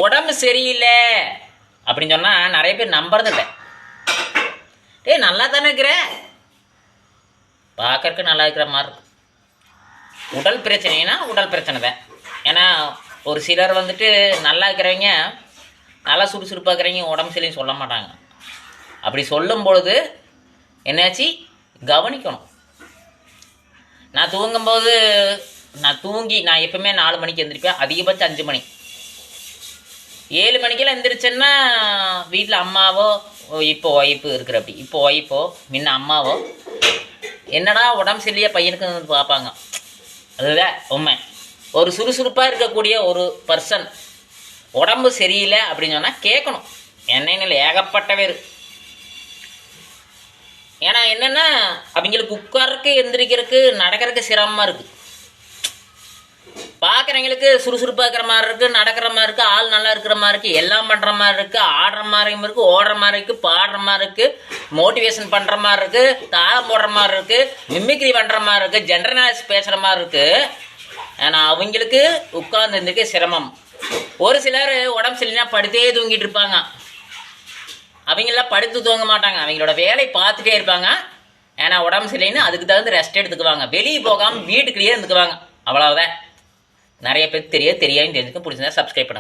உடம்பு சரியில்லை அப்படின்னு சொன்னால் நிறைய பேர் நம்புறதில்லை. நல்லா தானே இருக்கிற, பார்க்கறக்கு நல்லா இருக்கிற மாதிரி இருக்கும். உடல் பிரச்சனைனா உடல் பிரச்சனை தான். ஏன்னா ஒரு சிலர் வந்துட்டு நல்லா இருக்கிறவங்க, நல்லா சுறுசுறுப்பாக இருக்கிறவங்க உடம்பு சரின்னு சொல்ல மாட்டாங்க. அப்படி சொல்லும் பொழுது என்னாச்சு, கவனிக்கணும். நான் தூங்கும்போது நான் எப்பவுமே 4 மணிக்கு எழுந்திரிப்பேன், அதிகபட்சம் 5 மணி. 7 மணிக்கெல்லாம் எழுந்திரிச்சேன்னா வீட்டில் அம்மாவோ, இப்போ ஒய்ஃபு இருக்கிறப்படி, இப்போ ஒய்ஃபோ முன்ன அம்மாவோ என்னடா உடம்பு சரியில்லையா பையனுக்கு வந்து பார்ப்பாங்க. அதுதான் உண்மை. ஒரு சுறுசுறுப்பாக இருக்கக்கூடிய ஒரு பர்சன் உடம்பு சரியில்லை அப்படின்னு சொன்னால் கேட்கணும். என்னென்ன ஏகப்பட்ட பேர். ஏன்னா என்னென்னா அவங்களுக்கு உட்கார்றக்கு, எந்திரிக்கிறதுக்கு, நடக்கிறதுக்கு சிரமமாக இருக்குது. பார்க்குறவங்களுக்கு சுறுசுறுப்பாக இருக்கிற மாதிரி இருக்குது, நடக்கிற மாதிரி இருக்குது, ஆள் நல்லா இருக்கிற மாதிரி இருக்குது, எல்லாம் பண்ணுற மாதிரி இருக்குது, ஆடுற மாதிரியும் இருக்குது, ஓடுற மாதிரி இருக்குது, பாடுற மாதிரி இருக்குது, மோட்டிவேஷன் பண்ணுற மாதிரி இருக்குது, தாளம் போடுற மாதிரி இருக்குது, மிமிக்ரி பண்ணுற மாதிரி இருக்குது, ஜென்ரல் நாலேஜ் பேசுகிற மாதிரி இருக்குது. ஆனால் அவங்களுக்கு உட்கார்ந்து இருந்துக்க சிரமம். ஒரு சிலர் உடம்பு சரியில்லைனா படுத்தே தூங்கிட்டு இருப்பாங்க. அவங்களாம் படுத்து தூங்க மாட்டாங்க, அவங்களோட வேலையை பார்த்துட்டே இருப்பாங்க. ஏன்னா உடம்பு சரியில்லைன்னு அதுக்கு தகுந்த ரெஸ்ட் எடுத்துக்குவாங்க. வெளியே போகாமல் வீட்டுக்குள்ளேயே இருந்துக்குவாங்க. அவ்வளோதான். நிறைய பேருக்கு தெரியாமல் தெரிஞ்சுக்க. பிடிச்சிருந்தா சப்ஸ்கிரைப் பண்ணுங்கள்.